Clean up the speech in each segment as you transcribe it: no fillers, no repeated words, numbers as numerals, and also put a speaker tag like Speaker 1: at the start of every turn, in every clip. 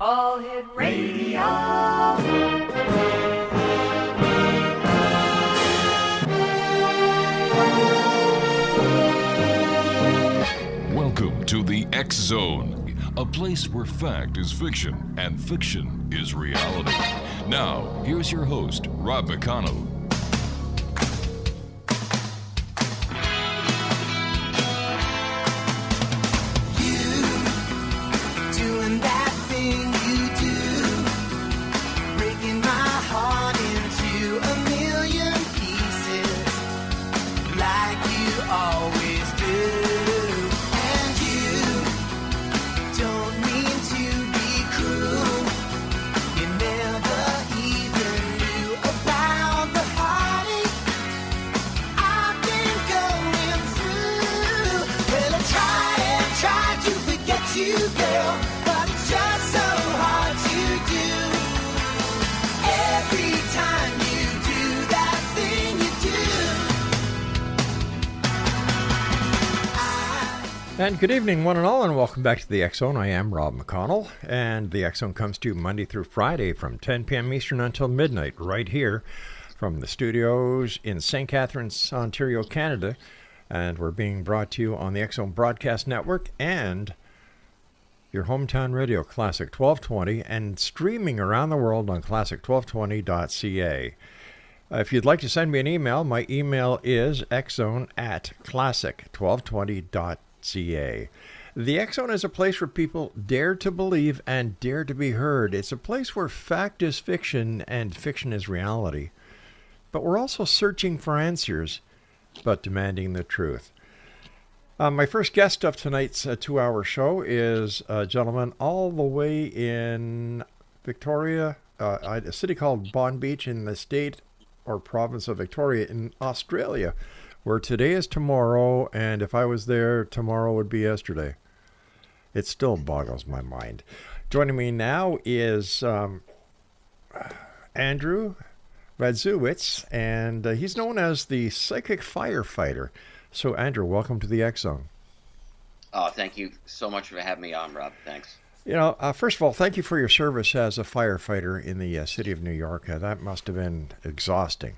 Speaker 1: All Hit Radio.
Speaker 2: Welcome to the X Zone, a place where fact is fiction and fiction is reality. Now, here's your host, Rob McConnell.
Speaker 3: And good evening, one and all, and welcome back to the X Zone. I am Rob McConnell, and the X Zone comes to you Monday through Friday from 10 p.m. Eastern until midnight, right here from the studios in St. Catharines, Ontario, Canada. And we're being brought to you on the X Zone Broadcast Network and your hometown radio, Classic 1220, and streaming around the world on classic1220.ca. If you'd like to send me an email, my email is xzone@classic1220.ca. The X Zone is a place where people dare to believe and dare to be heard. It's a place where fact is fiction and fiction is reality. But we're also searching for answers, but demanding the truth. My first guest of tonight's 2-hour show is a gentleman all the way in Victoria, a city called Bondi Beach in the state or province of Victoria in Australia, where today is tomorrow, and if I was there, tomorrow would be yesterday. It still boggles my mind. Joining me now is Andrew RADZIEWICZ, and he's known as the Psychic Firefighter. So, Andrew, welcome to the X Zone.
Speaker 4: Oh, thank you so much for having me on, Rob. Thanks.
Speaker 3: You know, first of all, thank you for your service as a firefighter in the city of New York. That must have been exhausting.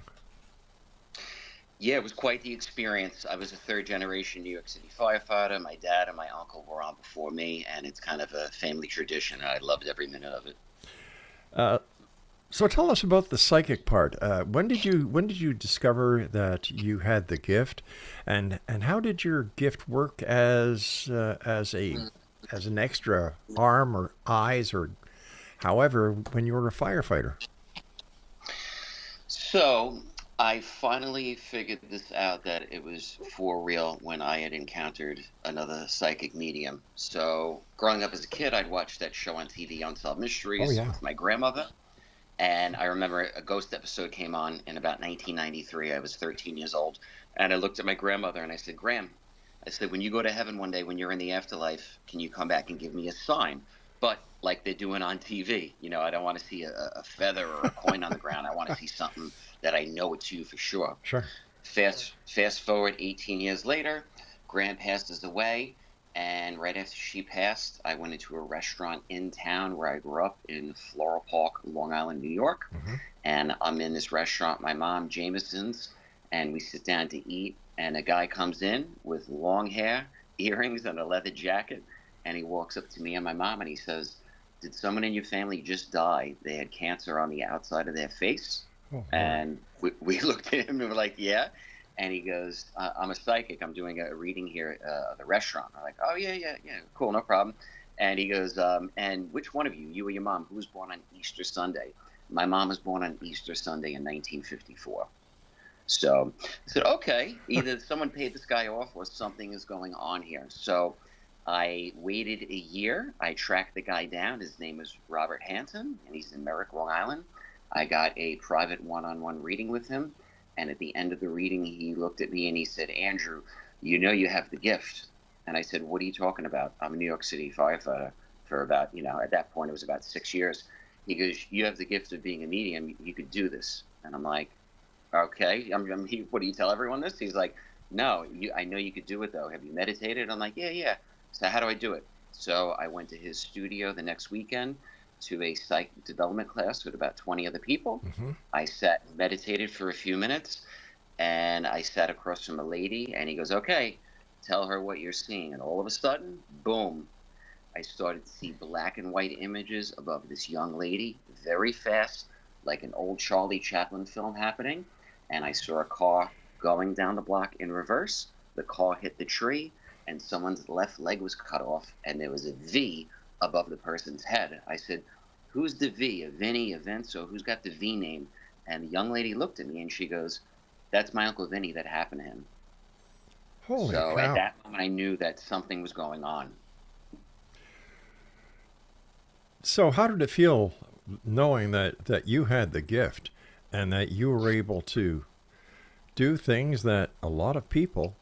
Speaker 4: Yeah, it was quite the experience. I was a third-generation New York City firefighter. My dad and my uncle were on before me, and it's kind of a family tradition, and I loved every minute of it.
Speaker 3: So tell us about the psychic part. When did you discover that you had the gift, and how did your gift work as an extra arm or eyes or however when you were a firefighter?
Speaker 4: So I finally figured this out, that it was for real when I had encountered another psychic medium. So growing up as a kid, I'd watch that show on TV, Unsolved Mysteries, with my grandmother. And I remember a ghost episode came on in about 1993. I was 13 years old. And I looked at my grandmother and I said, Gram, I said, when you go to heaven one day, when you're in the afterlife, can you come back and give me a sign? But like they're doing on TV, you know, I don't want to see a feather or a coin on the ground. I want to see something that I know it's you for sure.
Speaker 3: Sure.
Speaker 4: Fast forward 18 years later, Gran passes away. And right after she passed, I went into a restaurant in town where I grew up in Floral Park, Long Island, New York. Mm-hmm. And I'm in this restaurant, my mom, Jameson's, and we sit down to eat. And a guy comes in with long hair, earrings, and a leather jacket. And he walks up to me and my mom and he says, did someone in your family just die? They had cancer on the outside of their face. Oh, and we looked at him and we're like, yeah. And he goes, I'm a psychic. I'm doing a reading here at the restaurant. I'm like, oh, yeah, cool, no problem. And he goes, and which one of you or your mom, who was born on Easter Sunday? My mom was born on Easter Sunday in 1954. So I said, okay, either someone paid this guy off or something is going on here. So I waited a year. I tracked the guy down. His name is Robert Hansen, and he's in Merrick, Long Island. I got a private one-on-one reading with him. And at the end of the reading, he looked at me and he said, Andrew, you know you have the gift. And I said, what are you talking about? I'm a New York City firefighter for about, at that point, it was about 6 years. He goes, you have the gift of being a medium. You could do this. And I'm like, okay. What do you tell everyone this? He's like, no, I know you could do it, though. Have you meditated? I'm like, yeah. So how do I do it? So I went to his studio the next weekend to a psych development class with about 20 other people.
Speaker 3: Mm-hmm.
Speaker 4: I sat and meditated for a few minutes, and I sat across from a lady, and he goes, okay, tell her what you're seeing. And all of a sudden, boom, I started to see black and white images above this young lady very fast, like an old Charlie Chaplin film happening. And I saw a car going down the block in reverse. The car hit the tree, and someone's left leg was cut off, and there was a V above the person's head. I said, who's the V? A Vinny, a Vince, or who's got the V name? And the young lady looked at me, and she goes, that's my Uncle Vinny. That happened to him.
Speaker 3: Holy
Speaker 4: So
Speaker 3: cow.
Speaker 4: at that moment, I knew that something was going on.
Speaker 3: So how did it feel knowing that you had the gift and that you were able to do things that a lot of people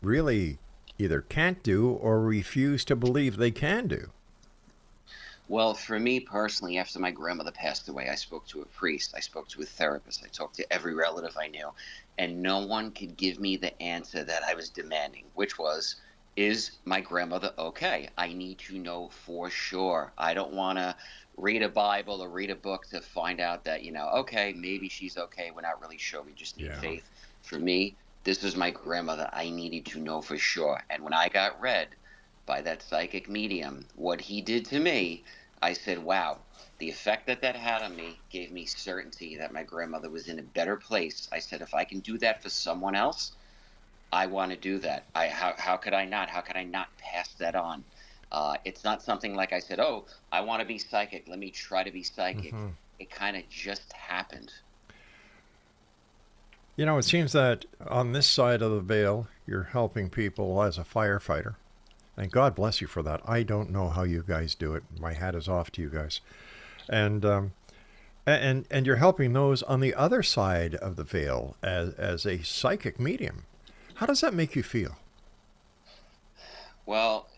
Speaker 3: really either can't do or refuse to believe they can do?
Speaker 4: Well, for me personally, after my grandmother passed away, I spoke to a priest, I spoke to a therapist, I talked to every relative I knew, and no one could give me the answer that I was demanding, which was, is my grandmother okay? I need to know for sure. I don't want to read a Bible or read a book to find out that, okay, maybe she's okay. We're not really sure. We just need faith. For me, this was my grandmother. I needed to know for sure. And when I got read by that psychic medium, what he did to me, I said, wow, the effect that had on me gave me certainty that my grandmother was in a better place. I said, if I can do that for someone else, I want to do that. How could I not? How could I not pass that on? It's not something like I said, oh, I want to be psychic. Let me try to be psychic. Mm-hmm. It kind of just happened.
Speaker 3: It seems that on this side of the veil, you're helping people as a firefighter. And God bless you for that. I don't know how you guys do it. My hat is off to you guys. And you're helping those on the other side of the veil as a psychic medium. How does that make you feel?
Speaker 4: Well,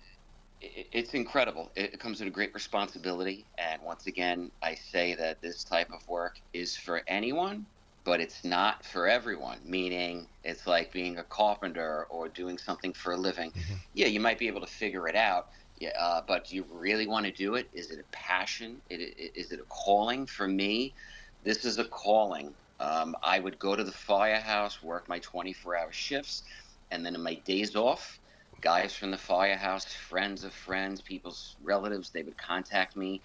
Speaker 4: it's incredible. It comes with a great responsibility. And once again, I say that this type of work is for anyone, but it's not for everyone, meaning it's like being a carpenter or doing something for a living. Mm-hmm. Yeah, you might be able to figure it out, but do you really want to do it? Is it a passion? Is it a calling? For me, this is a calling. I would go to the firehouse, work my 24-hour shifts, and then in my days off, guys from the firehouse, friends of friends, people's relatives, they would contact me,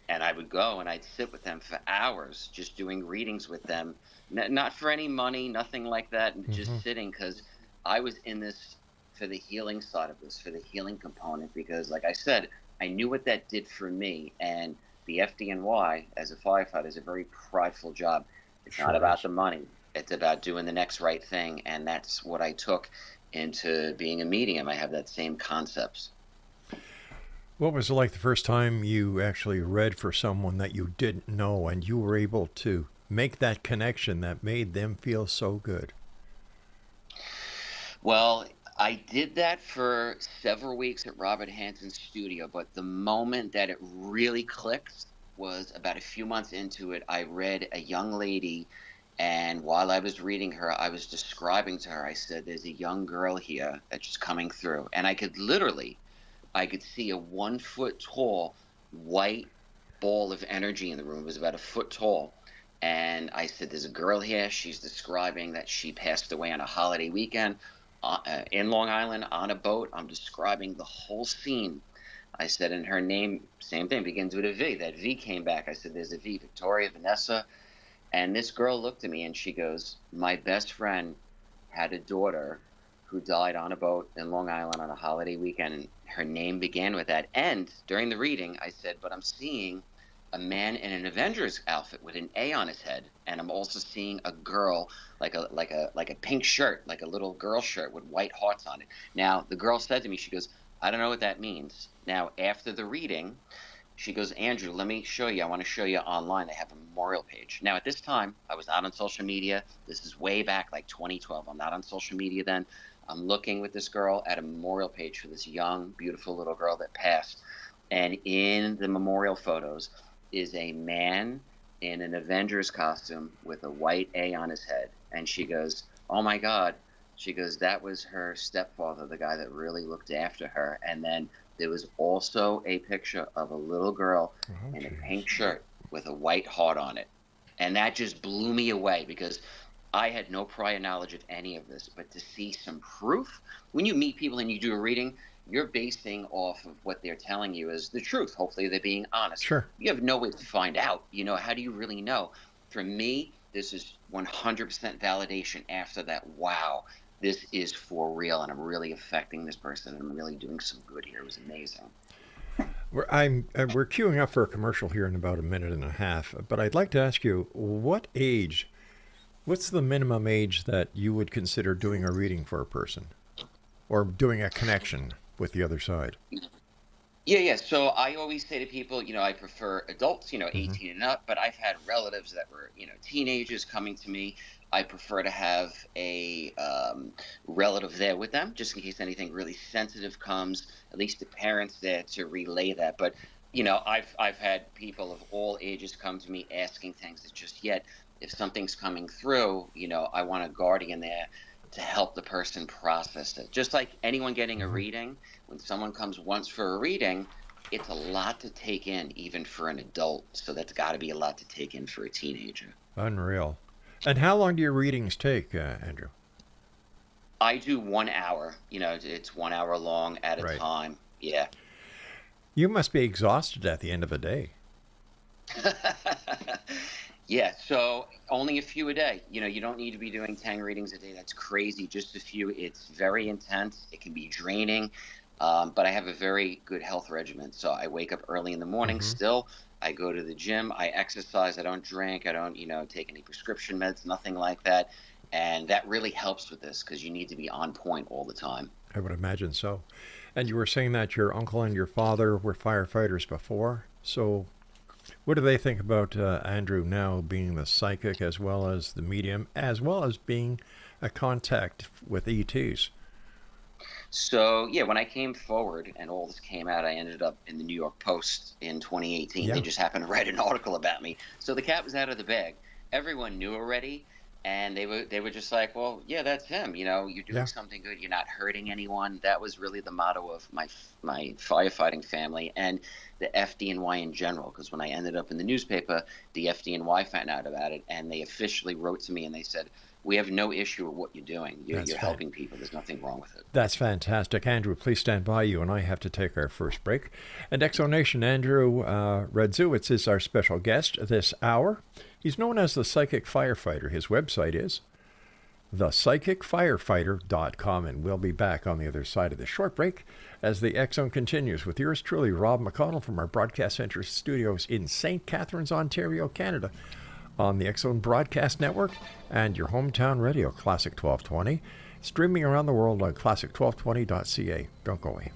Speaker 4: and I would go and I'd sit with them for hours just doing readings with them. Not for any money, nothing like that, and just sitting, because I was in this for the healing side of this, for the healing component, because like I said, I knew what that did for me. And the FDNY as a firefighter is a very prideful job. It's not about the money. It's about doing the next right thing. And that's what I took into being a medium. I have that same concepts.
Speaker 3: What was it like the first time you actually read for someone that you didn't know and you were able to make that connection that made them feel so good?
Speaker 4: Well, I did that for several weeks at Robert Hansen's studio, but the moment that it really clicked was about a few months into it. I read a young lady, and while I was reading her, I was describing to her, I said, there's a young girl here that's just coming through. And I could see a 1 foot tall white ball of energy in the room. It was about a foot tall. And I said, there's a girl here. She's describing that she passed away on a holiday weekend in Long Island on a boat. I'm describing the whole scene. I said, and her name, same thing, begins with a V. That V came back. I said, there's a V, Victoria, Vanessa. And this girl looked at me and she goes, my best friend had a daughter who died on a boat in Long Island on a holiday weekend. And her name began with that. And during the reading, I said, but I'm seeing a man in an Avengers outfit with an A on his head, and I'm also seeing a girl like a pink shirt, like a little girl shirt with white hearts on it. Now, the girl said to me, she goes, I don't know what that means. Now, after the reading, she goes, Andrew, let me show you. I want to show you online. They have a memorial page. Now, at this time, I was not on social media. This is way back, like 2012. I'm not on social media then. I'm looking with this girl at a memorial page for this young, beautiful little girl that passed. And in the memorial photos is a man in an Avengers costume with a white A on his head. And she goes, oh my God. She goes, that was her stepfather, the guy that really looked after her. And then there was also a picture of a little girl in a pink shirt with a white heart on it. And that just blew me away because I had no prior knowledge of any of this. But to see some proof, when you meet people and you do a reading, you're basing off of what they're telling you as the truth. Hopefully they're being honest.
Speaker 3: Sure.
Speaker 4: You have no way to find out. You know, how do you really know? For me, this is 100% validation after that. Wow, this is for real, and I'm really affecting this person, and I'm really doing some good here. It was amazing.
Speaker 3: We're queuing up for a commercial here in about a minute and a half, but I'd like to ask you, what's the minimum age that you would consider doing a reading for a person or doing a connection with the other side?
Speaker 4: Yeah. So I always say to people, I prefer adults, 18 and up, but I've had relatives that were, teenagers coming to me. I prefer to have a relative there with them, just in case anything really sensitive comes, at least the parents there to relay that. But, I've had people of all ages come to me asking things that just yet, if something's coming through, I want a guardian there to help the person process it. Just like anyone getting a reading, when someone comes once for a reading, it's a lot to take in, even for an adult. So that's got to be a lot to take in for a teenager.
Speaker 3: Unreal. And how long do your readings take, Andrew?
Speaker 4: I do 1 hour. It's 1 hour long at a time. Yeah.
Speaker 3: You must be exhausted at the end of a day.
Speaker 4: Yeah, so only a few a day. You don't need to be doing 10 readings a day. That's crazy. Just a few. It's very intense. It can be draining. But I have a very good health regimen. So I wake up early in the morning still. I go to the gym. I exercise. I don't drink. I don't, take any prescription meds, nothing like that. And that really helps with this because you need to be on point all the time.
Speaker 3: I would imagine so. And you were saying that your uncle and your father were firefighters before. So what do they think about Andrew now being the psychic as well as the medium, as well as being a contact with ETs?
Speaker 4: So, yeah, when I came forward and all this came out, I ended up in the New York Post in 2018.
Speaker 3: Yeah.
Speaker 4: They just happened to write an article about me. So the cat was out of the bag. Everyone knew already. And they were just like, well, yeah, that's him. You're doing something good. You're not hurting anyone. That was really the motto of my firefighting family and the FDNY in general. Because when I ended up in the newspaper, the FDNY found out about it, and they officially wrote to me and they said, we have no issue with what you're doing. You're helping people. There's nothing wrong with it.
Speaker 3: That's fantastic. Andrew, please stand by. You and I have to take our first break. And Exonation, Andrew RADZIEWICZ is our special guest this hour. He's known as the Psychic Firefighter. His website is thepsychicfirefighter.com. And we'll be back on the other side of the short break as the X-Zone continues with yours truly, Rob McConnell, from our Broadcast Center studios in St. Catharines, Ontario, Canada, on the X-Zone Broadcast Network and your hometown radio, Classic 1220, streaming around the world on classic1220.ca. Don't go away.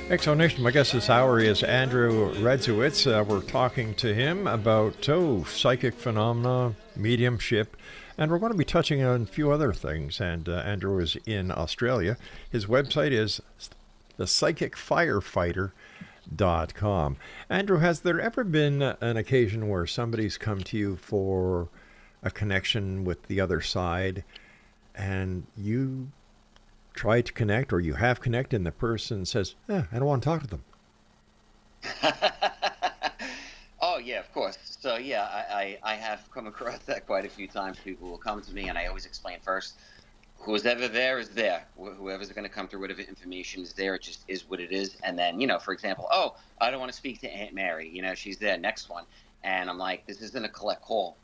Speaker 3: Exonation, my guest this hour is Andrew RADZIEWICZ. We're talking to him about psychic phenomena, mediumship, and we're going to be touching on a few other things. And Andrew is in Australia. His website is thepsychicfirefighter.com. Andrew, has there ever been an occasion where somebody's come to you for a connection with the other side and you try to connect, or you have connected, and the person says, I don't want to talk to them?
Speaker 4: Oh, yeah, of course. So, yeah, I have come across that quite a few times. People will come to me, and I always explain first, who's ever there is there. Whoever's going to come through, whatever information is there, it just is what it is. And then, for example, oh, I don't want to speak to Aunt Mary. She's there, next one. And I'm like, this isn't a collect call.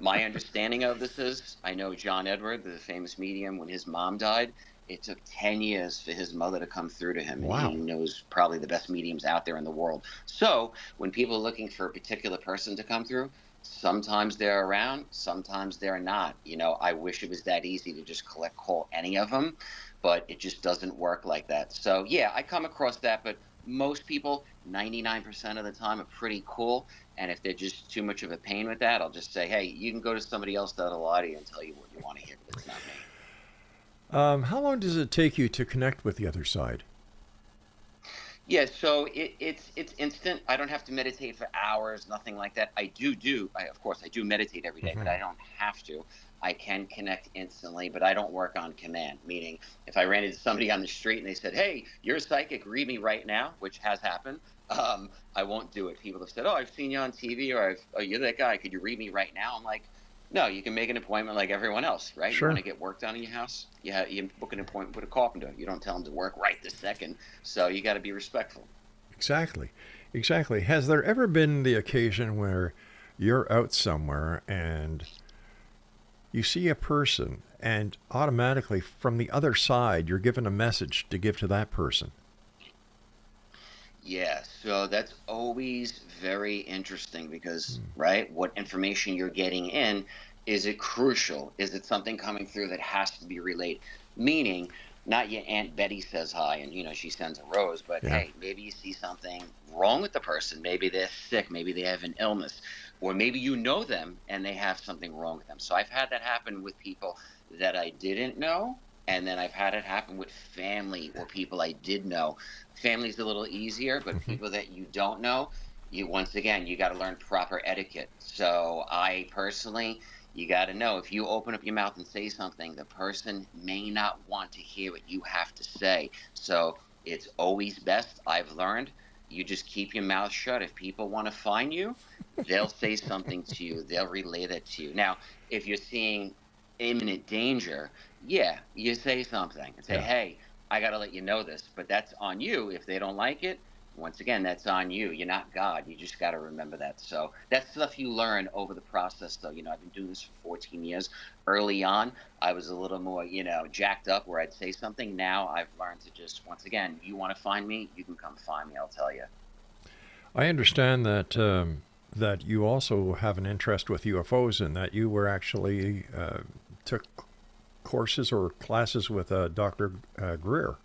Speaker 4: My understanding of this is, I know John Edward, the famous medium, when his mom died, it took 10 years for his mother to come through to him.
Speaker 3: Wow.
Speaker 4: And he knows probably the best mediums out there in the world. So when people are looking for a particular person to come through, sometimes they're around, sometimes they're not. I wish it was that easy to just call any of them, but it just doesn't work like that. So yeah, I come across that, but most people, 99% of the time, are pretty cool. And if they're just too much of a pain with that, I'll just say, hey, you can go to somebody else that'll lie to you and tell you what you want to hear, but it's not me.
Speaker 3: How long does it take you to connect with the other side?
Speaker 4: Yeah, so it's instant. I don't have to meditate for hours, nothing like that. Of course, I do meditate every day, but I don't have to. I can connect instantly, but I don't work on command, meaning if I ran into somebody on the street and they said, hey, you're a psychic, read me right now, which has happened, I won't do it. People have said, oh, I've seen you on TV, or oh, you're that guy, could you read me right now? I'm like, no, you can make an appointment like everyone else, right?
Speaker 3: Sure.
Speaker 4: You want to get work done in your house? You book an appointment with a carpenter. You don't tell him to work right this second. So you got to be respectful.
Speaker 3: Exactly. Has there ever been the occasion where you're out somewhere and you see a person and automatically from the other side, you're given a message to give to that person?
Speaker 4: Yeah, so that's always very interesting because, right, what information you're getting in, is it crucial? Is it something coming through that has to be relayed? Meaning, not your Aunt Betty says hi and, she sends a rose, but hey, maybe you see something wrong with the person. Maybe they're sick. Maybe they have an illness. Or maybe you know them and they have something wrong with them. So I've had that happen with people that I didn't know. And then I've had it happen with family or people I did know. Family's a little easier, but people that you don't know, you got to learn proper etiquette. So I personally, you got to know, if you open up your mouth and say something, the person may not want to hear what you have to say. So it's always best, I've learned, you just keep your mouth shut. If people want to find you, they'll say something to you. They'll relay that to you. Now, if you're seeing imminent danger, you say something and say, hey, I got to let you know this, but that's on you. If they don't like it, once again, that's on you. You're not God. You just got to remember that. So that's stuff you learn over the process, though. I've been doing this for 14 years. Early on, I was a little more, jacked up where I'd say something. Now I've learned to just, once again, you want to find me, you can come find me. I'll tell you.
Speaker 3: I understand that that you also have an interest with UFOs and that you were actually took courses or classes with Dr. Greer.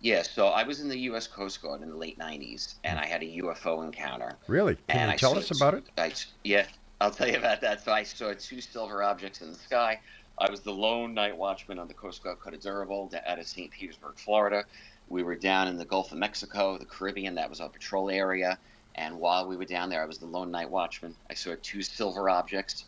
Speaker 4: Yeah, so I was in the U.S. Coast Guard in the late 90s, and I had a UFO encounter.
Speaker 3: Really? Can you tell us about it?
Speaker 4: Yeah, I'll tell you about that. So I saw 2 silver objects in the sky. I was the lone night watchman on the Coast Guard Cutter Durable out of St. Petersburg, Florida. We were down in the Gulf of Mexico, the Caribbean. That was our patrol area. And while we were down there, I was the lone night watchman. I saw 2 silver objects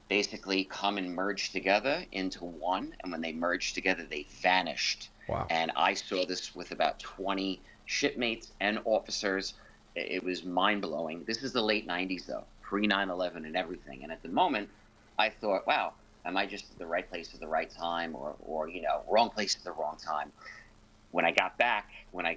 Speaker 4: basically come and merge together into one. And when they merged together, they vanished.
Speaker 3: Wow.
Speaker 4: And I saw this with about 20 shipmates and officers. It was mind-blowing. This is the late 90s, though, pre-9/11 and everything. And at the moment, I thought, wow, am I just at the right place at the right time or wrong place at the wrong time? When I got back, when I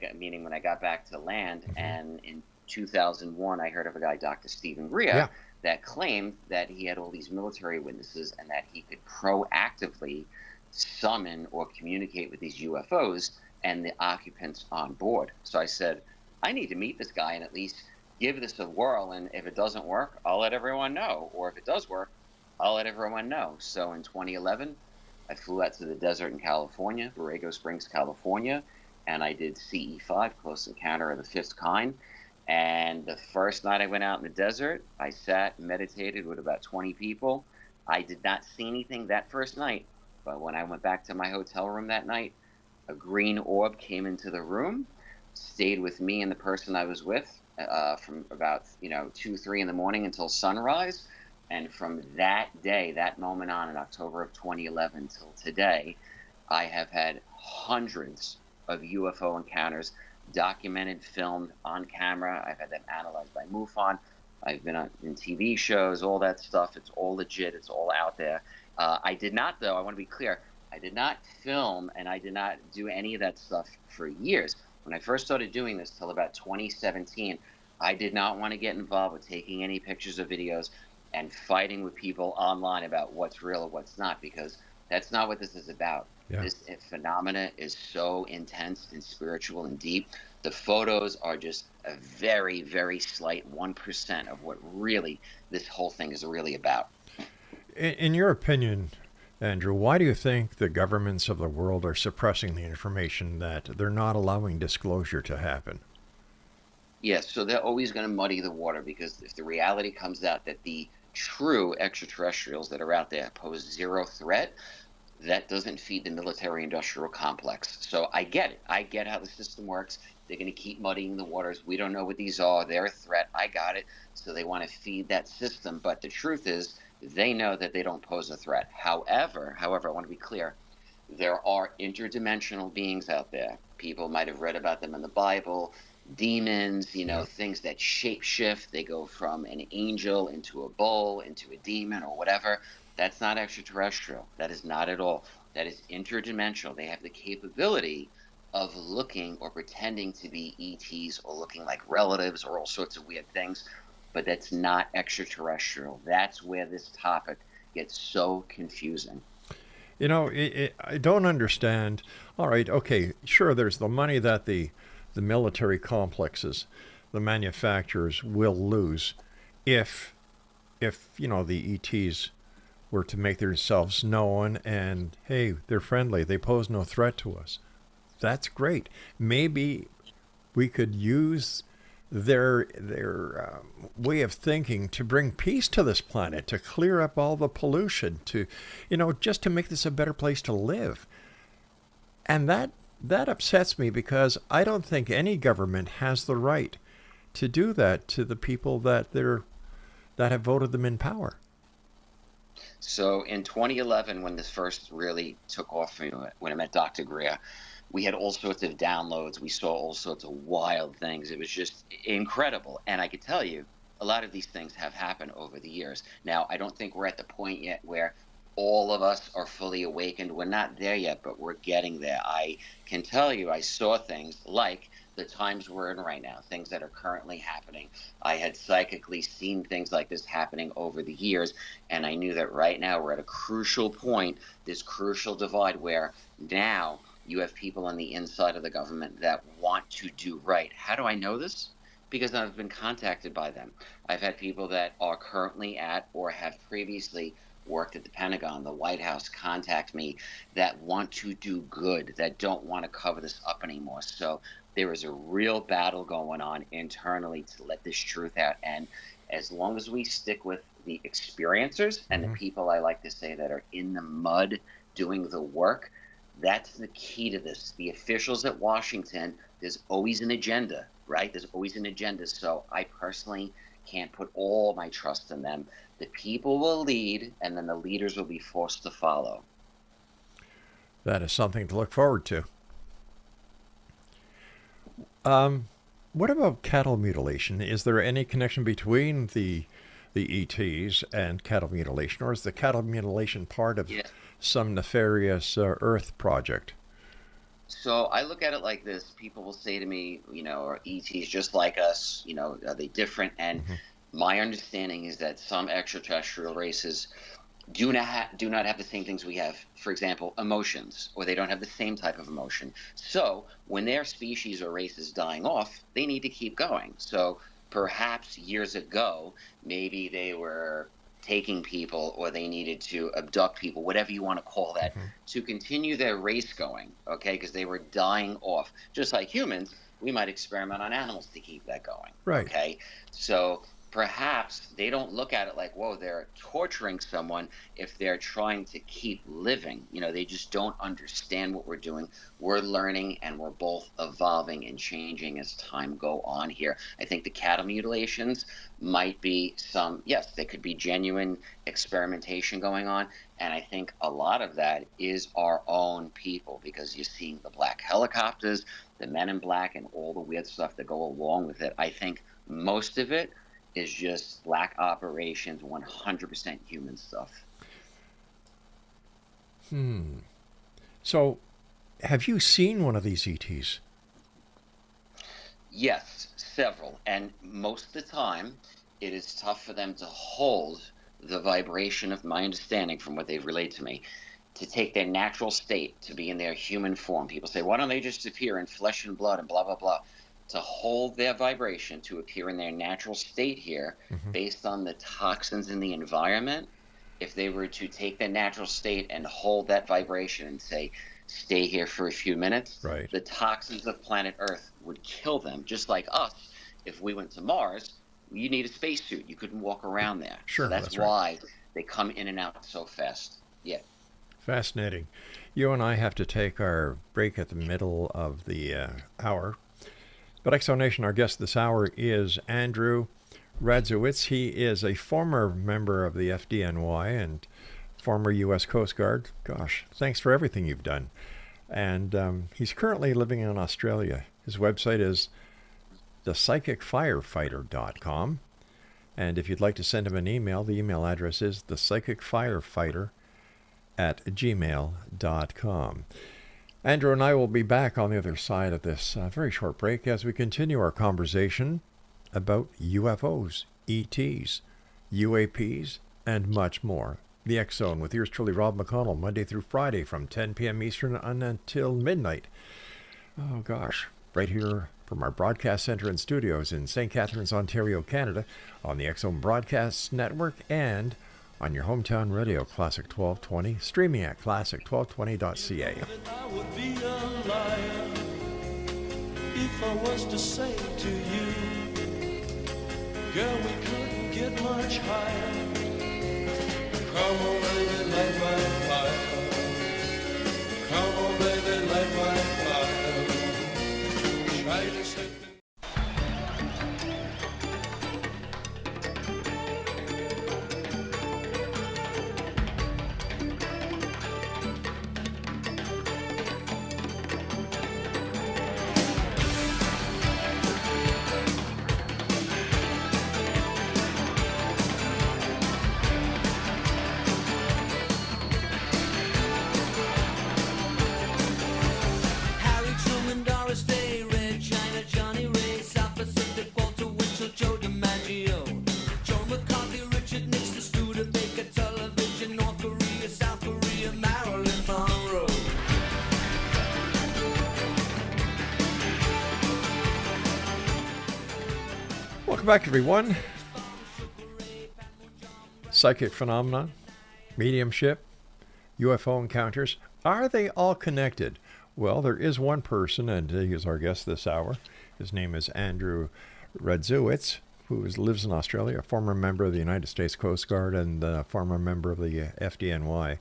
Speaker 4: got back to land, and in 2001, I heard of a guy, Dr. Stephen Greer, that claimed that he had all these military witnesses and that he could proactively summon or communicate with these UFOs and the occupants on board. So I said, I need to meet this guy and at least give this a whirl. And if it doesn't work, I'll let everyone know. Or if it does work, I'll let everyone know. So in 2011, I flew out to the desert in California, Borrego Springs, California, and I did CE5, Close Encounter of the Fifth Kind. And the first night I went out in the desert, I sat and meditated with about 20 people. I did not see anything that first night. But when I went back to my hotel room that night, a green orb came into the room, stayed with me and the person I was with from about 2, 3 in the morning until sunrise. And from that day, that moment on in October of 2011 till today, I have had hundreds of UFO encounters documented, filmed on camera. I've had them analyzed by MUFON. I've been in TV shows, all that stuff. It's all legit. It's all out there. I did not, though, I want to be clear, I did not film, and I did not do any of that stuff for years. When I first started doing this till about 2017, I did not want to get involved with taking any pictures or videos and fighting with people online about what's real or what's not, because that's not what this is about.
Speaker 3: Yeah.
Speaker 4: This phenomena is so intense and spiritual and deep. The photos are just a very, very slight 1% of what really this whole thing is really about.
Speaker 3: In your opinion, Andrew, why do you think the governments of the world are suppressing the information, that they're not allowing disclosure to happen?
Speaker 4: Yes, so they're always going to muddy the water, because if the reality comes out that the true extraterrestrials that are out there pose zero threat, that doesn't feed the military industrial complex. So I get it. I get how the system works. They're going to keep muddying the waters. We don't know what these are. They're a threat. I got it. So they want to feed that system. But the truth is, they know that they don't pose a threat. However, I want to be clear. There are interdimensional beings out there. People might have read about them in the Bible. Demons, things that shapeshift. They go from an angel into a bull, into a demon, or whatever. That's not extraterrestrial. That is not at all. That is interdimensional. They have the capability of looking or pretending to be ETs, or looking like relatives, or all sorts of weird things. But that's not extraterrestrial. That's where this topic gets so confusing.
Speaker 3: I don't understand. All right, okay, sure, there's the money that the military complexes, the manufacturers, will lose if the ETs were to make themselves known, and hey, they're friendly, they pose no threat to us. That's great. Maybe we could use their way of thinking to bring peace to this planet, to clear up all the pollution, to just to make this a better place to live. And that upsets me, because I don't think any government has the right to do that to the people that have voted them in power.
Speaker 4: So in 2011, when this first really took off for me, when I met Dr. Greer, we had all sorts of downloads. We saw all sorts of wild things. It was just incredible. And I could tell you, a lot of these things have happened over the years. Now, I don't think we're at the point yet where all of us are fully awakened. We're not there yet, but we're getting there. I can tell you, I saw things like the times we're in right now, things that are currently happening. I had psychically seen things like this happening over the years, and I knew that right now we're at a crucial point, this crucial divide, where now you have people on the inside of the government that want to do right. How do I know this? Because I've been contacted by them. I've had people that are currently at, or have previously worked at the Pentagon, the White House, contact me, that want to do good, that don't want to cover this up anymore. So there is a real battle going on internally to let this truth out. And as long as we stick with the experiencers and the people, I like to say, that are in the mud doing the work, that's the key to this. The officials at Washington, there's always an agenda, right? There's always an agenda. So I personally can't put all my trust in them. The people will lead, and then the leaders will be forced to follow.
Speaker 3: That is something to look forward to. What about cattle mutilation? Is there any connection between the ETs and cattle mutilation, or is the cattle mutilation part of some nefarious Earth project?
Speaker 4: So I look at it like this. People will say to me, are ETs just like us? Are they different? And my understanding is that some extraterrestrial races do not have the same things we have. For example, emotions, or they don't have the same type of emotion. So when their species or race is dying off, they need to keep going. So perhaps years ago, maybe they were taking people, or they needed to abduct people, whatever you want to call that, to continue their race going, okay? Because they were dying off. Just like humans, we might experiment on animals to keep that going,
Speaker 3: right?
Speaker 4: Okay, so perhaps they don't look at it like, whoa, they're torturing someone if they're trying to keep living. They just don't understand what we're doing. We're learning, and we're both evolving and changing as time go on here. I think the cattle mutilations might be they could be genuine experimentation going on. And I think a lot of that is our own people, because you're seeing the black helicopters, the men in black, and all the weird stuff that go along with it. I think most of it is just black operations, 100% human stuff.
Speaker 3: So, have you seen one of these ETs?
Speaker 4: Yes, several. And most of the time, it is tough for them to hold the vibration of my understanding from what they've relayed to me, to take their natural state, to be in their human form. People say, why don't they just appear in flesh and blood and blah, blah, blah. To hold their vibration, to appear in their natural state here, based on the toxins in the environment, if they were to take their natural state and hold that vibration and say, stay here for a few minutes,
Speaker 3: Right.
Speaker 4: the toxins of planet Earth would kill them. Just like us, if we went to Mars, you need a spacesuit. You couldn't walk around there.
Speaker 3: Sure,
Speaker 4: so that's
Speaker 3: that's right.
Speaker 4: why they come in and out so fast. Yeah.
Speaker 3: Fascinating. You and I have to take our break at the middle of the hour. But Exonation, our guest this hour is Andrew RADZIEWICZ. He is a former member of the FDNY and former U.S. Coast Guard. Gosh, thanks for everything you've done. And he's currently living in Australia. His website is thepsychicfirefighter.com. And if you'd like to send him an email, the email address is thepsychicfirefighter@gmail.com. Andrew and I will be back on the other side of this very short break as we continue our conversation about UFOs, ETs, UAPs, and much more. The X Zone with yours truly, Rob McConnell, Monday through Friday from 10 p.m. Eastern until midnight. Oh gosh, right here from our broadcast center and studios in St. Catharines, Ontario, Canada, on the X Zone Broadcast Network and on your hometown radio, Classic 1220, streaming at classic1220.ca.
Speaker 5: I would be a liar if I was to say to you, girl, we couldn't get much higher. Come on, baby, light my fire. Come on, baby, light my fire. Try to set me.
Speaker 3: Welcome back, everyone. Psychic phenomenon, mediumship, UFO encounters, are they all connected? Well, there is one person, and he is our guest this hour. His name is Andrew RADZIEWICZ, who lives in Australia, a former member of the United States Coast Guard and a former member of the FDNY,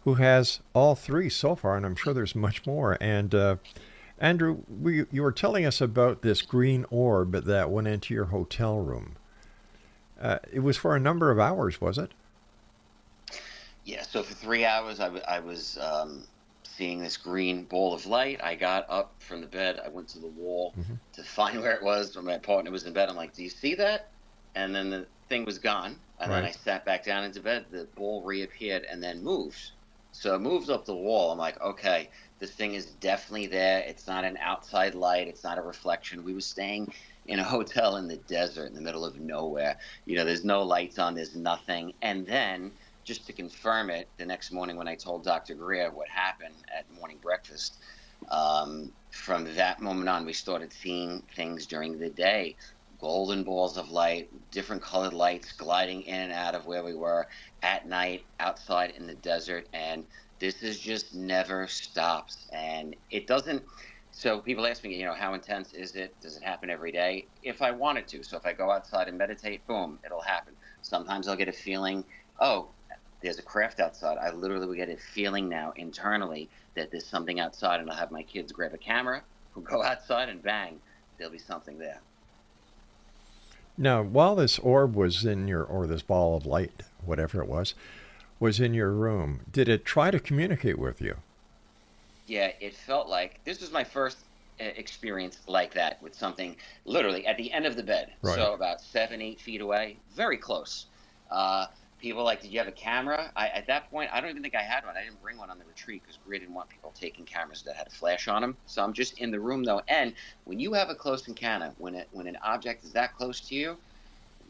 Speaker 3: who has all three so far, and I'm sure there's much more. And Andrew, you were telling us about this green orb that went into your hotel room. It was for a number of hours, was it?
Speaker 4: Yeah, so for 3 hours, I was seeing this green ball of light. I got up from the bed. I went to the wall to find where it was. My partner was in bed. I'm like, do you see that? And then the thing was gone. And then I sat back down into bed. The ball reappeared and then moved. So it moved up the wall. I'm like, okay, this thing is definitely there. It's not an outside light. It's not a reflection. We were staying in a hotel in the desert in the middle of nowhere. You know, there's no lights on. There's nothing. And then just to confirm it, the next morning when I told Dr. Greer what happened at morning breakfast, from that moment on, we started seeing things during the day, golden balls of light, different colored lights gliding in and out of where we were at night, outside in the desert. And this is just never stops. And it doesn't. So people ask me, you know, how intense is it? Does it happen every day? If I wanted to. So if I go outside and meditate, boom, it'll happen. Sometimes I'll get a feeling, oh, there's a craft outside. I literally will get a feeling now internally that there's something outside, and I'll have my kids grab a camera, who go outside, and bang, there'll be something there.
Speaker 3: Now, while this orb was in your, or this ball of light, whatever it was in your room, did it try to communicate with you?
Speaker 4: Yeah, it felt like, this was my first experience like that, with something literally at the end of the bed.
Speaker 3: Right.
Speaker 4: So about 7-8 feet away, very close. People like, did you have a camera? At that point, I don't even think I had one. I didn't bring one on the retreat because Greer didn't want people taking cameras that had a flash on them. So I'm just in the room though. And when you have a close encounter, when an object is that close to you,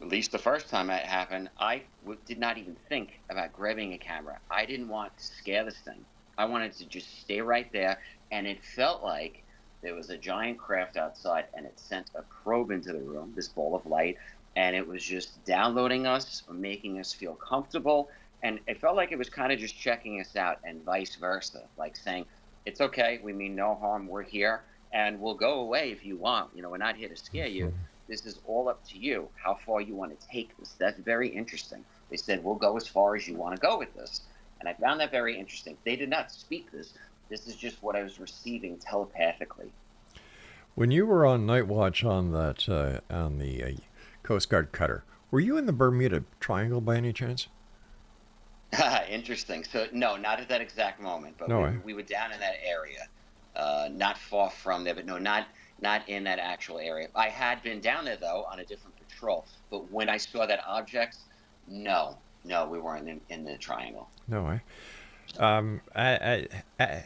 Speaker 4: at least the first time it happened, I did not even think about grabbing a camera. I didn't want to scare this thing. I wanted to just stay right there. And it felt like there was a giant craft outside, and it sent a probe into the room, this ball of light, and it was just downloading us, making us feel comfortable. And it felt like it was kind of just checking us out, and vice versa, like saying, it's okay, we mean no harm, we're here, and we'll go away if you want. You know, we're not here to scare you. This is all up to you, how far you want to take this. That's very interesting. They said, we'll go as far as you want to go with this. And I found that very interesting. They did not speak this. This is just what I was receiving telepathically.
Speaker 3: When you were on night watch on that on the Coast Guard cutter, were you in the Bermuda Triangle by any chance?
Speaker 4: Interesting. So no, not at that exact moment, but
Speaker 3: No way.
Speaker 4: we were down in that area, not far from there, but no, not in that actual area. I had been down there though on a different patrol, but when I saw that object, no, we weren't in the triangle.
Speaker 3: No way.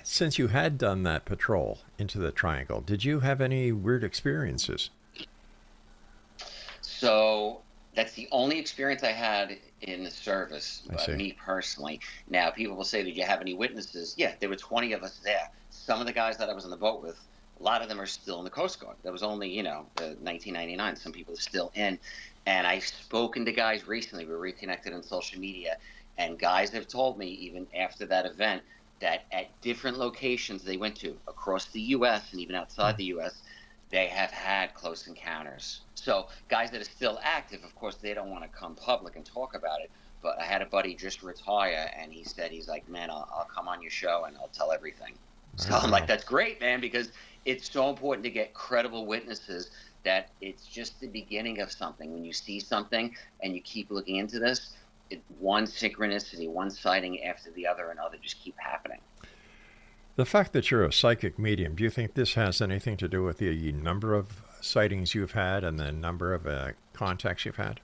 Speaker 3: Since you had done that patrol into the triangle, did you have any weird experiences?
Speaker 4: So that's the only experience I had in the service, me personally. Now, people will say, did you have any witnesses? Yeah, there were 20 of us there. Some of the guys that I was on the boat with, a lot of them are still in the Coast Guard. That was only, 1999. Some people are still in. And I've spoken to guys recently. We reconnected on social media. And guys have told me, even after that event, that at different locations they went to across the U.S. and even outside the U.S., they have had close encounters. So guys that are still active, of course, they don't want to come public and talk about it. But I had a buddy just retire, and he said, he's like, man, I'll come on your show and I'll tell everything. So I'm like, that's great, man, because it's so important to get credible witnesses that it's just the beginning of something. When you see something and you keep looking into this, one synchronicity, one sighting after the other and other just keep happening.
Speaker 3: The fact that you're a psychic medium, do you think this has anything to do with the number of sightings you've had and the number of contacts you've had?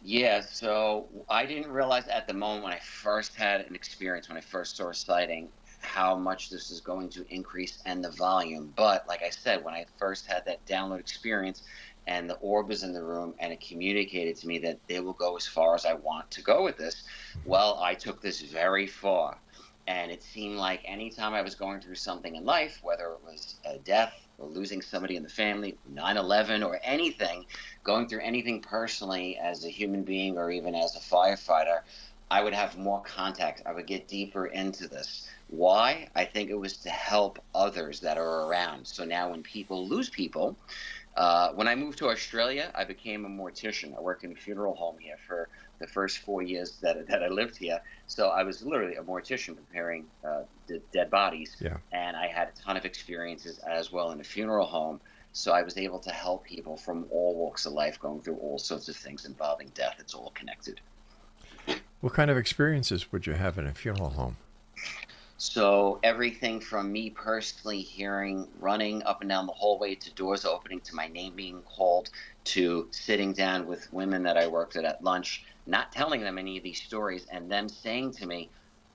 Speaker 4: Yeah, so I didn't realize at the moment when I first had an experience, when I first saw a sighting, how much this is going to increase and the volume. But like I said, when I first had that download experience and the orb was in the room and it communicated to me that they will go as far as I want to go with this, well, I took this very far. And it seemed like anytime I was going through something in life, whether it was a death or losing somebody in the family, 9/11 or anything, going through anything personally as a human being or even as a firefighter, I would have more contact. I would get deeper into this. Why? I think it was to help others that are around. So now when people lose people, when I moved to Australia, I became a mortician. I worked in a funeral home here for the first 4 years that I lived here. So I was literally a mortician preparing the dead bodies.
Speaker 3: Yeah.
Speaker 4: And I had a ton of experiences as well in a funeral home. So I was able to help people from all walks of life going through all sorts of things involving death. It's all connected.
Speaker 3: What kind of experiences would you have in a funeral home?
Speaker 4: So everything from me personally hearing running up and down the hallway to doors opening to my name being called to sitting down with women that I worked at lunch, not telling them any of these stories and them saying to me,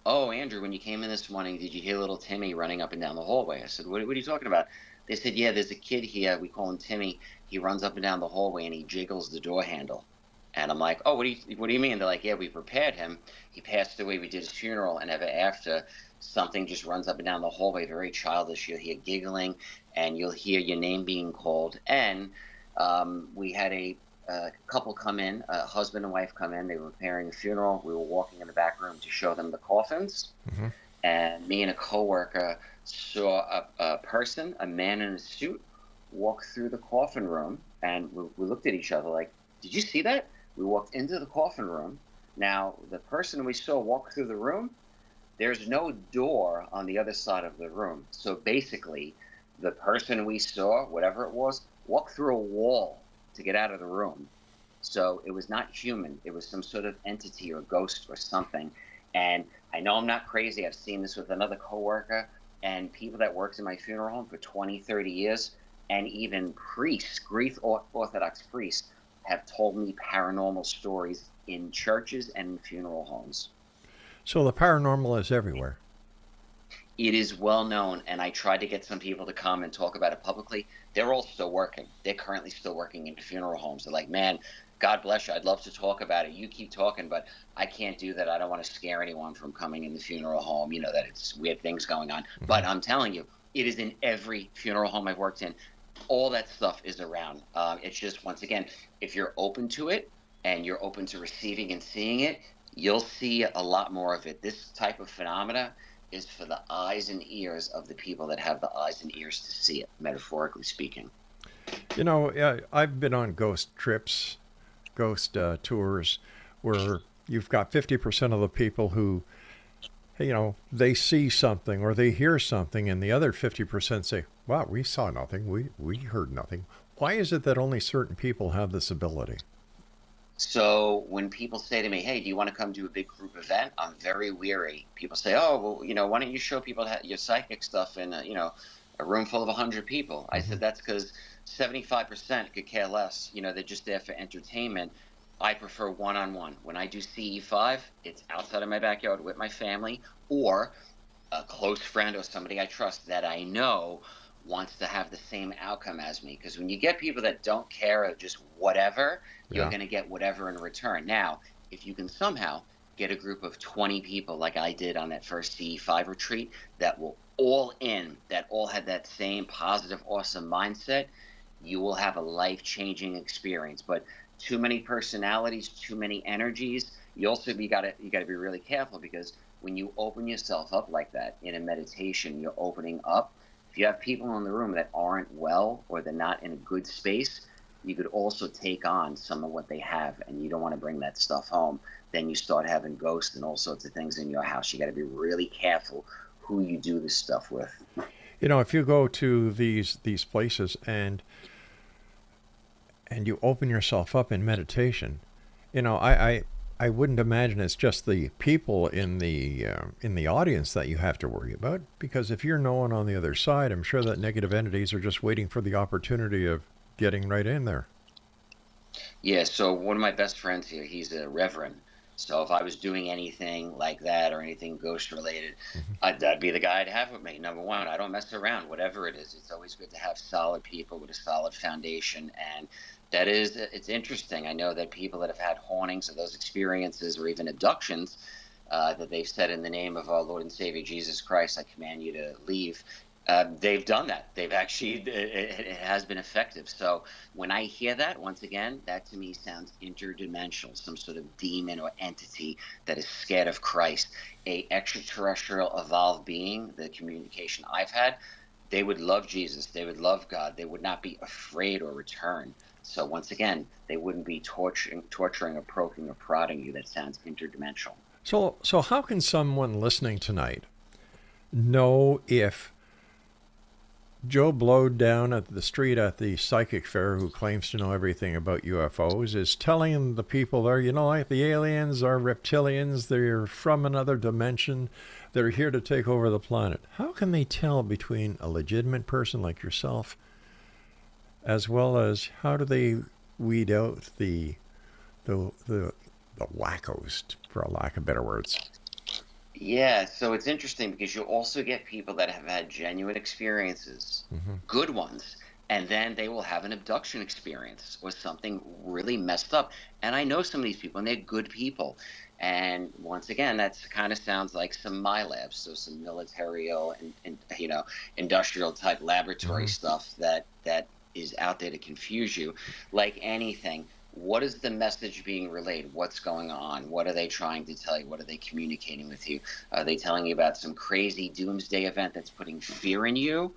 Speaker 4: oh, Andrew, when you came in this morning, did you hear little Timmy running up and down the hallway? I said, what are you talking about? They said, yeah, there's a kid here. We call him Timmy. He runs up and down the hallway and he jiggles the door handle. And I'm like, oh, what do you mean? They're like, yeah, we prepared him. He passed away. We did his funeral. And ever after, something just runs up and down the hallway, very childish. You'll hear giggling and you'll hear your name being called. And we had a couple come in, a husband and wife come in. They were preparing a funeral. We were walking in the back room to show them the coffins. Mm-hmm. And me and a coworker saw a person, a man in a suit, walk through the coffin room. And we looked at each other like, did you see that? We walked into the coffin room. Now, the person we saw walk through the room, there's no door on the other side of the room. So basically, the person we saw, whatever it was, walked through a wall to get out of the room. So it was not human. It was some sort of entity or ghost or something. And I know I'm not crazy. I've seen this with another coworker and people that worked in my funeral home for 20, 30 years, and even priests, Greek Orthodox priests, have told me paranormal stories in churches and in funeral homes.
Speaker 3: So the paranormal is everywhere.
Speaker 4: It is well known, and I tried to get some people to come and talk about it publicly. They're all still working. They're currently still working in funeral homes. They're like, man, God bless you. I'd love to talk about it. You keep talking, but I can't do that. I don't want to scare anyone from coming in the funeral home, you know, that it's weird things going on.
Speaker 3: Mm-hmm.
Speaker 4: But I'm telling you, it is in every funeral home I've worked in. All that stuff is around. It's just, once again, if you're open to it and you're open to receiving and seeing it, you'll see a lot more of it. This type of phenomena is for the eyes and ears of the people that have the eyes and ears to see it, metaphorically speaking.
Speaker 3: You know, I've been on ghost trips, ghost tours, where you've got 50% of the people who, you know, they see something or they hear something, and the other 50% say, wow, we saw nothing, we heard nothing. Why is it that only certain people have this ability?
Speaker 4: So when people say to me, hey, do you want to come to a big group event? I'm very weary. People say, oh, well, you know, why don't you show people your psychic stuff in, you know, a room full of 100 people? I said, that's because 75% could care less. You know, they're just there for entertainment. I prefer one-on-one. When I do CE5, it's outside of my backyard with my family or a close friend or somebody I trust that I know wants to have the same outcome as me. Because when you get people that don't care or just whatever, you're going to get whatever in return. Now, if you can somehow get a group of 20 people like I did on that first CE5 retreat that will all in, that all had that same positive, awesome mindset, you will have a life-changing experience. But too many personalities, too many energies, you got to be really careful, because when you open yourself up like that in a meditation, you're opening up. If you have people in the room that aren't well or they're not in a good space, you could also take on some of what they have, and you don't want to bring that stuff home. Then you start having ghosts and all sorts of things in your house. You got to be really careful who you do this stuff with.
Speaker 3: You know, if you go to these places and you open yourself up in meditation, you know, I wouldn't imagine it's just the people in the audience that you have to worry about, because if you're no one on the other side, I'm sure that negative entities are just waiting for the opportunity of getting right in there.
Speaker 4: Yeah, so one of my best friends here, he's a reverend. So if I was doing anything like that or anything ghost related, that'd be the guy I'd have with me. Number one, I don't mess around, whatever it is. It's always good to have solid people with a solid foundation. And it's interesting. I know that people that have had hauntings or those experiences or even abductions, that they've said, in the name of our Lord and Savior Jesus Christ, I command you to leave. They've done that. They've actually, it has been effective. So when I hear that, once again, that to me sounds interdimensional, some sort of demon or entity that is scared of Christ. A extraterrestrial evolved being, the communication I've had, they would love Jesus. They would love God. They would not be afraid or return. So once again, they wouldn't be torturing or poking or prodding you. That sounds interdimensional.
Speaker 3: So how can someone listening tonight know if Joe Blow down at the street at the psychic fair, who claims to know everything about UFOs, is telling the people there, you know, like the aliens are reptilians, they're from another dimension, they're here to take over the planet? How can they tell between a legitimate person like yourself, as well as how do they weed out the wackos, for a lack of better words?
Speaker 4: Yeah, so it's interesting because you also get people that have had genuine experiences, good ones, and then they will have an abduction experience or something really messed up. And I know some of these people, and they're good people. And once again, that kind of sounds like some MILABs, so some military and you know, industrial type laboratory stuff that is out there to confuse you. Like anything, what is the message being relayed? What's going on? What are they trying to tell you? What are they communicating with you? Are they telling you about some crazy doomsday event that's putting fear in you?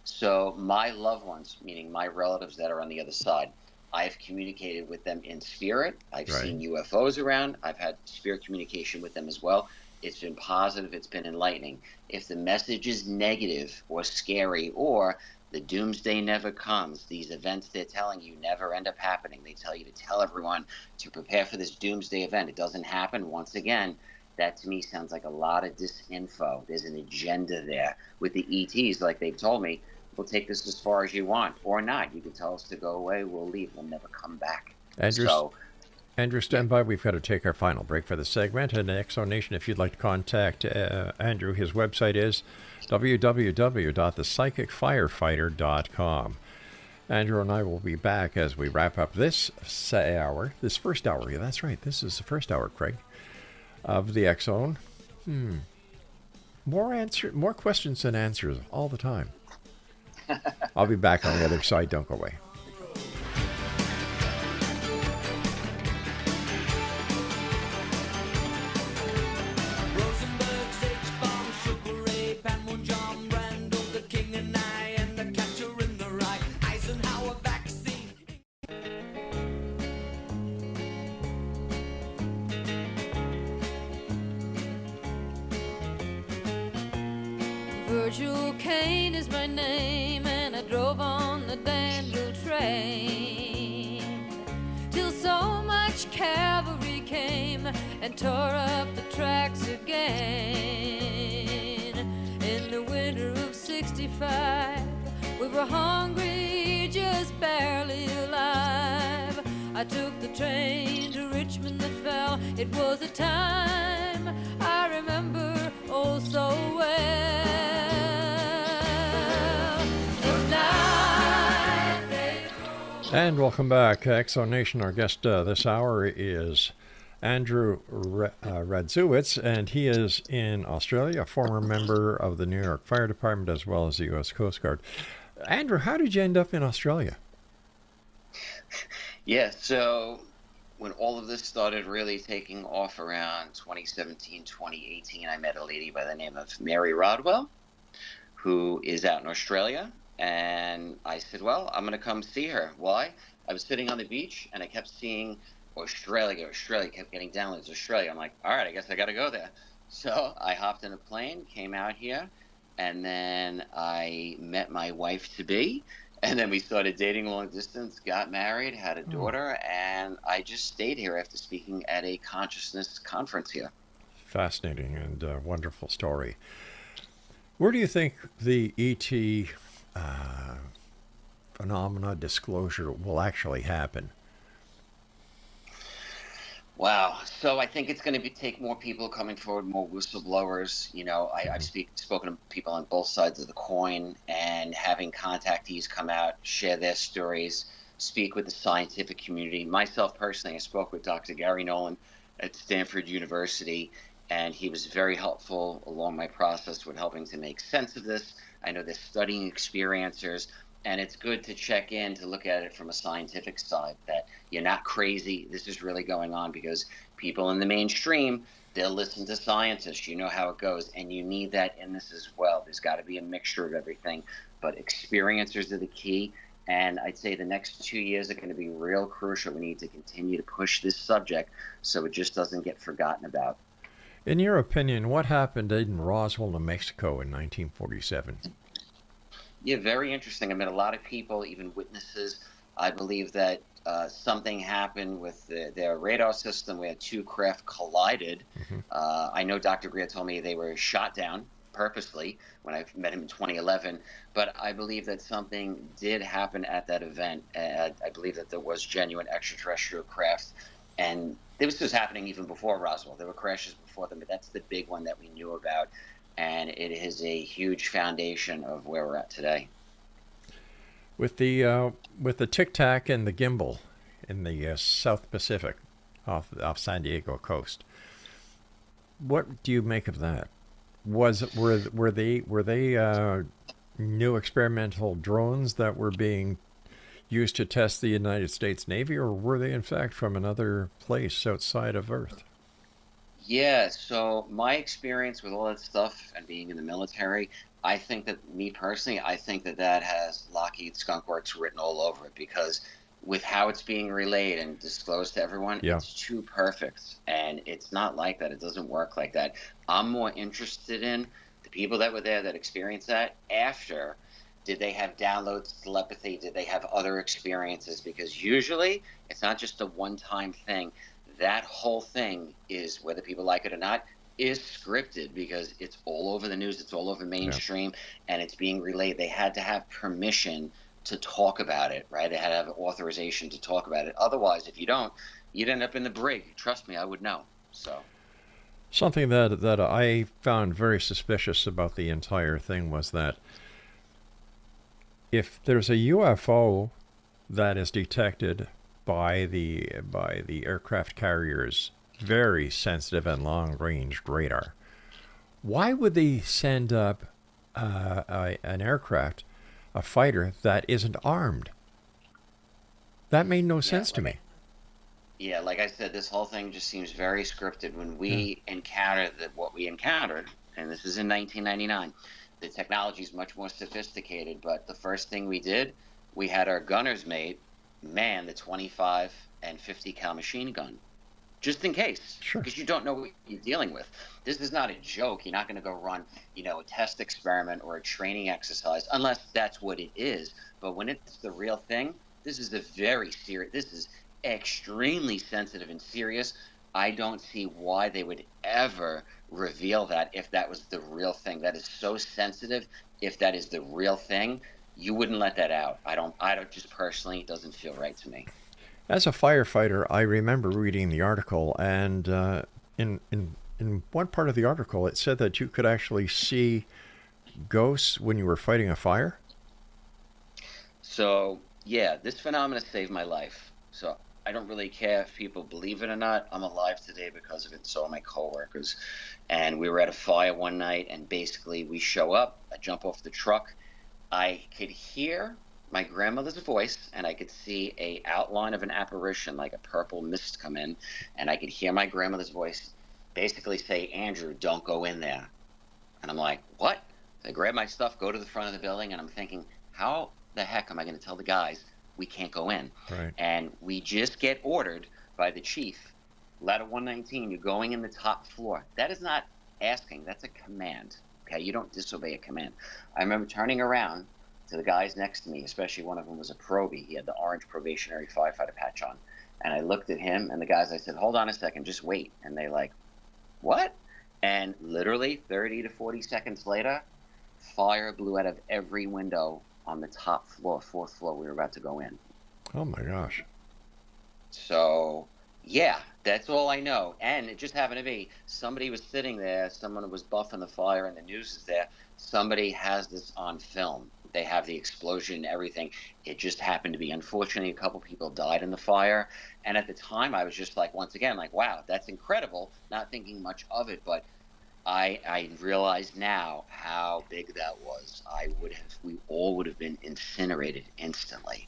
Speaker 4: So my loved ones, meaning my relatives that are on the other side, I've communicated with them in spirit. I've seen UFOs around. I've had spirit communication with them as well. It's been positive. It's been enlightening. If the message is negative or scary, or the doomsday never comes, these events they're telling you never end up happening, they tell you to tell everyone to prepare for this doomsday event, it doesn't happen, once again, that to me sounds like a lot of disinfo. There's an agenda there with the ETs. Like they've told me, we'll take this as far as you want or not. You can tell us to go away, we'll leave, we'll never come back. So,
Speaker 3: Andrew, stand by. We've got to take our final break for the segment. And Exonation, if you'd like to contact Andrew, his website is www.thepsychicfirefighter.com. Andrew and I will be back as we wrap up this hour, this first hour. Yeah, that's right. This is the first hour, Craig, of the X-Zone. More questions than answers all the time. I'll be back on the other side. Don't go away.
Speaker 6: Virtual Kane is my name, and I drove on the Danville train till so much cavalry came and tore up the tracks again. In the winter of '65, we were hungry, just barely alive. I took the train to Richmond that fell. It was a time I remember oh so well.
Speaker 3: And welcome back, Exonation. Our guest this hour is Andrew RADZIEWICZ, and he is in Australia, a former member of the New York Fire Department as well as the U.S. Coast Guard. Andrew, how did you end up in Australia?
Speaker 4: Yeah, so when all of this started really taking off around 2017, 2018, I met a lady by the name of Mary Rodwell, who is out in Australia. And I said, well, I'm going to come see her. Why? I was sitting on the beach, and I kept seeing Australia, kept getting downloads, Australia. I'm like, all right, I guess I got to go there. So I hopped in a plane, came out here, and then I met my wife-to-be. And then we started dating long distance, got married, had a daughter, and I just stayed here after speaking at a consciousness conference here.
Speaker 3: Fascinating and wonderful story. Where do you think the ET phenomena disclosure will actually happen?
Speaker 4: Wow. So I think it's going to take more people coming forward, more whistleblowers. You know, I've spoken to people on both sides of the coin, and having contactees come out, share their stories, speak with the scientific community. Myself personally, I spoke with Dr. Gary Nolan at Stanford University, and he was very helpful along my process with helping to make sense of this. I know they're studying experiencers, and it's good to check in to look at it from a scientific side, that you're not crazy. This is really going on, because people in the mainstream, they'll listen to scientists. You know how it goes, and you need that in this as well. There's got to be a mixture of everything, but experiencers are the key. And I'd say the next 2 years are going to be real crucial. We need to continue to push this subject so it just doesn't get forgotten about.
Speaker 3: In your opinion, what happened in Roswell, New Mexico in 1947?
Speaker 4: Yeah, very interesting. I met a lot of people, even witnesses. I believe that something happened with their radar system where two craft collided. I know Dr. Greer told me they were shot down purposely when I met him in 2011, but I believe that something did happen at that event. I believe that there was genuine extraterrestrial craft, and this was happening even before Roswell. There were crashes before them, but that's the big one that we knew about, and it is a huge foundation of where we're at today.
Speaker 3: With the Tic Tac and the gimbal in the South Pacific off San Diego coast, what do you make of that? Were they new experimental drones that were being used to test the United States Navy, or were they in fact from another place outside of Earth?
Speaker 4: Yeah, so my experience with all that stuff and being in the military, I think that, me personally, I think that has Lockheed Skunk Works written all over it, because with how it's being relayed and disclosed to everyone, it's too perfect. And it's not like that. It doesn't work like that. I'm more interested in the people that were there that experienced that after. Did they have downloads, telepathy? Did they have other experiences? Because usually it's not just a one-time thing. That whole thing is, whether people like it or not, is scripted, because it's all over the news, it's all over mainstream, and it's being relayed. They had to have permission to talk about it, right? They had to have authorization to talk about it. Otherwise, if you don't, you'd end up in the brig. Trust me, I would know. So
Speaker 3: Something that I found very suspicious about the entire thing was that if there's a UFO that is detected by the aircraft carriers' very sensitive and long-range radar, why would they send up an aircraft, a fighter that isn't armed? That made no sense to me.
Speaker 4: Yeah, like I said, this whole thing just seems very scripted. When we encountered what we encountered, and this is in 1999, the technology is much more sophisticated. But the first thing we did, we had our gunners man the 25 and 50 cal machine gun, just in case,
Speaker 3: Sure.
Speaker 4: because you don't know what you're dealing with. This is not a joke. You're not going to go run, a test experiment or a training exercise, unless that's what it is. But when it's the real thing, this is this is extremely sensitive and serious. I don't see why they would ever reveal that if that was the real thing. That is so sensitive. If that is the real thing, you wouldn't let that out. I don't just personally, it doesn't feel right to me.
Speaker 3: As a firefighter, I remember reading the article, and in one part of the article, it said that you could actually see ghosts when you were fighting a fire.
Speaker 4: So yeah, this phenomena saved my life. So I don't really care if people believe it or not. I'm alive today because of it. So are my coworkers. And we were at a fire one night, and basically we show up. I jump off the truck. I could hear my grandmother's voice, and I could see a outline of an apparition, like a purple mist, come in, and I could hear my grandmother's voice basically say, "Andrew, don't go in there." And I'm like, what? I grab my stuff, go to the front of the building, and I'm thinking, how the heck am I going to tell the guys we can't go in?
Speaker 3: Right.
Speaker 4: And we just get ordered by the chief, ladder 119, you're going in the top floor. That is not asking, that's a command. Okay, you don't disobey a command. I remember turning around to the guys next to me, especially one of them was a probie. He had the orange probationary firefighter patch on. And I looked at him and the guys, I said, hold on a second, just wait. And they like, what? And literally 30 to 40 seconds later, fire blew out of every window on the top floor, fourth floor we were about to go in.
Speaker 3: Oh my gosh.
Speaker 4: So yeah, that's all I know. And it just happened to be somebody was sitting there, someone was buffing the fire, and the news is there. Somebody has this on film. They have the explosion and everything. It just happened to be. Unfortunately, a couple people died in the fire. And at the time, I was just like, once again, like, wow, that's incredible. Not thinking much of it, but I realize now how big that was. We all would have been incinerated instantly.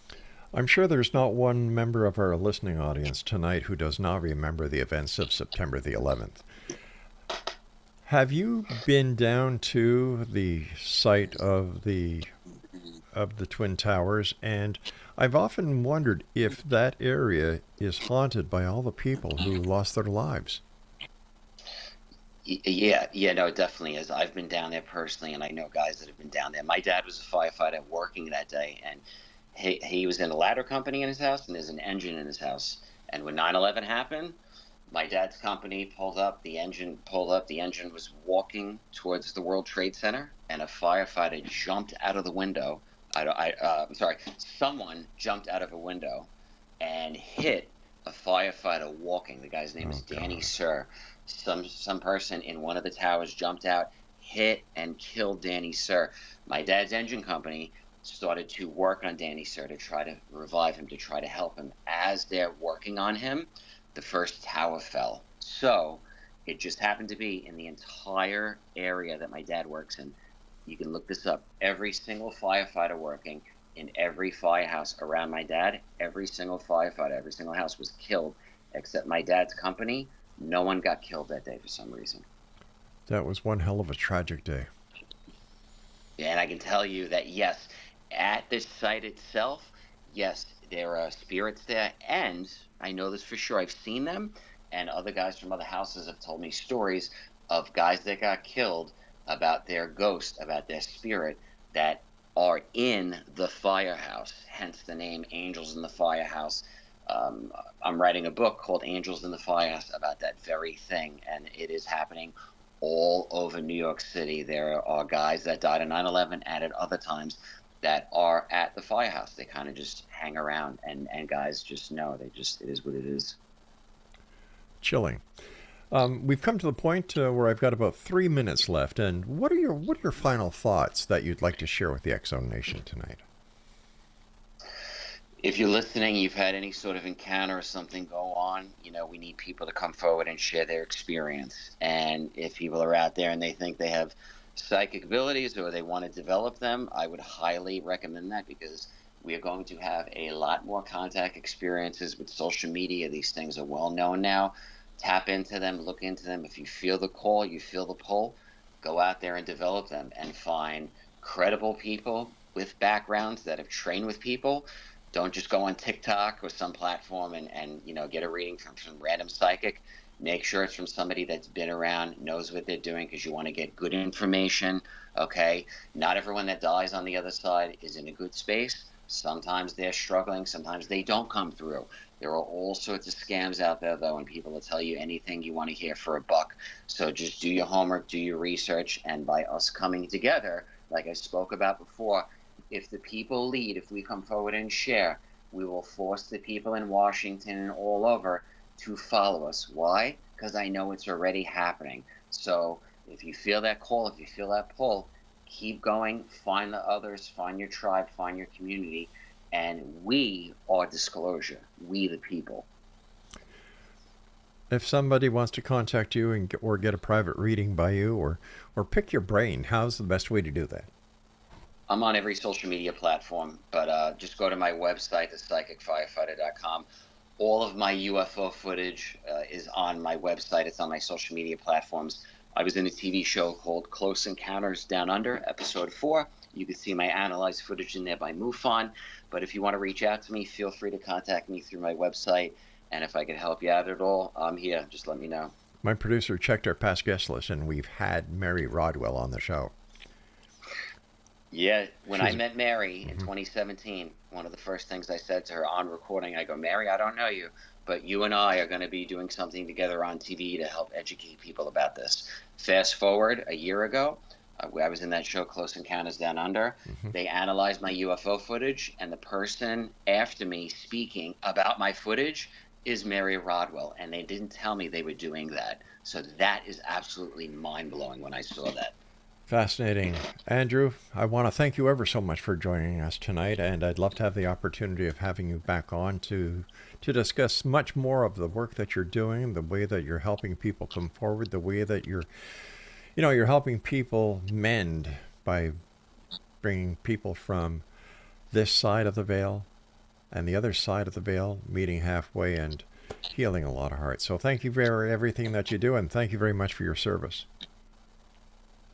Speaker 3: I'm sure there's not one member of our listening audience tonight who does not remember the events of September the 11th. Have you been down to the site of the Twin Towers? And I've often wondered if that area is haunted by all the people who lost their lives.
Speaker 4: Yeah, no, it definitely is. I've been down there personally, and I know guys that have been down there. My dad was a firefighter working that day, and he was in a ladder company in his house, and there's an engine in his house. And when 9/11 happened, my dad's company pulled up, the engine was walking towards the World Trade Center, and a firefighter jumped out of the window. Someone jumped out of a window and hit a firefighter walking. The guy's name is Danny Sir. Some person in one of the towers jumped out, hit and killed Danny Sir. My dad's engine company started to work on Danny Sir to try to revive him, to try to help him. As they're working on him, the first tower fell. So it just happened to be in the entire area that my dad works in. You can look this up. Every single firefighter working in every firehouse around my dad, every single firefighter, every single house was killed except my dad's company. No one got killed that day for some reason.
Speaker 3: That was one hell of a tragic day.
Speaker 4: And I can tell you that, yes, at the site itself, yes, there are spirits there. And I know this for sure. I've seen them. And other guys from other houses have told me stories of guys that got killed, about their ghost, about their spirit that are in the firehouse. Hence the name Angels in the Firehouse. I'm writing a book called Angels in the Firehouse about that very thing, and it is happening all over New York City. There are guys that died on 9/11 and at other times that are at the firehouse. They kind of just hang around, and guys just know, it is what it is.
Speaker 3: Chilling. We've come to the point where I've got about 3 minutes left, and what are your final thoughts that you'd like to share with the X-Zone Nation tonight?
Speaker 4: If you're listening, you've had any sort of encounter or something go on, we need people to come forward and share their experience. And if people are out there and they think they have psychic abilities or they want to develop them, I would highly recommend that, because we are going to have a lot more contact experiences with social media. These things are well known now. Tap into them, look into them. If you feel the call, you feel the pull, go out there and develop them and find credible people with backgrounds that have trained with people. Don't just go on TikTok or some platform and get a reading from some random psychic. Make sure it's from somebody that's been around, knows what they're doing, because you want to get good information, okay? Not everyone that dies on the other side is in a good space. Sometimes they're struggling. Sometimes they don't come through. There are all sorts of scams out there, though, and people will tell you anything you want to hear for a buck. So just do your homework, do your research, and by us coming together, like I spoke about before, if the people lead, if we come forward and share, we will force the people in Washington and all over to follow us. Why? Because I know it's already happening. So if you feel that call, if you feel that pull, keep going, find the others, find your tribe, find your community, and we are disclosure, we the people.
Speaker 3: If somebody wants to contact you or get a private reading by you or pick your brain, how's the best way to do that?
Speaker 4: I'm on every social media platform, but just go to my website, thepsychicfirefighter.com. All of my UFO footage is on my website. It's on my social media platforms. I was in a TV show called Close Encounters Down Under, episode 4. You can see my analyzed footage in there by MUFON. But if you want to reach out to me, feel free to contact me through my website. And if I can help you out at all, I'm here. Just let me know.
Speaker 3: My producer checked our past guest list, and we've had Mary Rodwell on the show.
Speaker 4: Yeah, when I met Mary in 2017, one of the first things I said to her on recording, I go, Mary, I don't know you, but you and I are going to be doing something together on TV to help educate people about this. Fast forward a year ago, I was in that show Close Encounters Down Under. They analyzed my UFO footage, and the person after me speaking about my footage is Mary Rodwell, and they didn't tell me they were doing that. So that is absolutely mind-blowing when I saw that.
Speaker 3: Fascinating. Andrew, I want to thank you ever so much for joining us tonight, and I'd love to have the opportunity of having you back on to discuss much more of the work that you're doing, the way that you're helping people come forward, the way that you're helping people mend by bringing people from this side of the veil and the other side of the veil, meeting halfway and healing a lot of hearts. So thank you for everything that you do, and thank you very much for your service.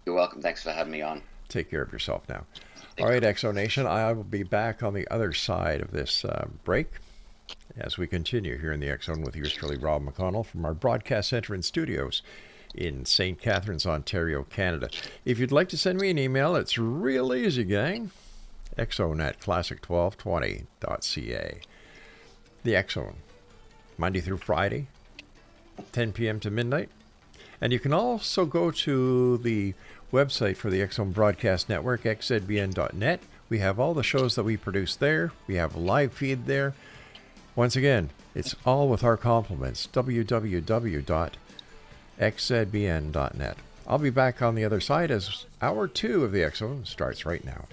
Speaker 4: You're welcome. Thanks for having me on.
Speaker 3: Take care of yourself now. All right, Exo Nation, I will be back on the other side of this break as we continue here in the X Zone with yours truly, Rob McConnell, from our broadcast center and studios in St. Catharines, Ontario, Canada. If you'd like to send me an email, it's real easy, gang. xzone@classic1220.ca. The X Zone, Monday through Friday, 10 p.m. to midnight. And you can also go to the website for the X Zone Broadcast Network, xzbn.net. We have all the shows that we produce there. We have a live feed there. Once again, it's all with our compliments, www.xzbn.net. I'll be back on the other side as hour 2 of the X Zone starts right now.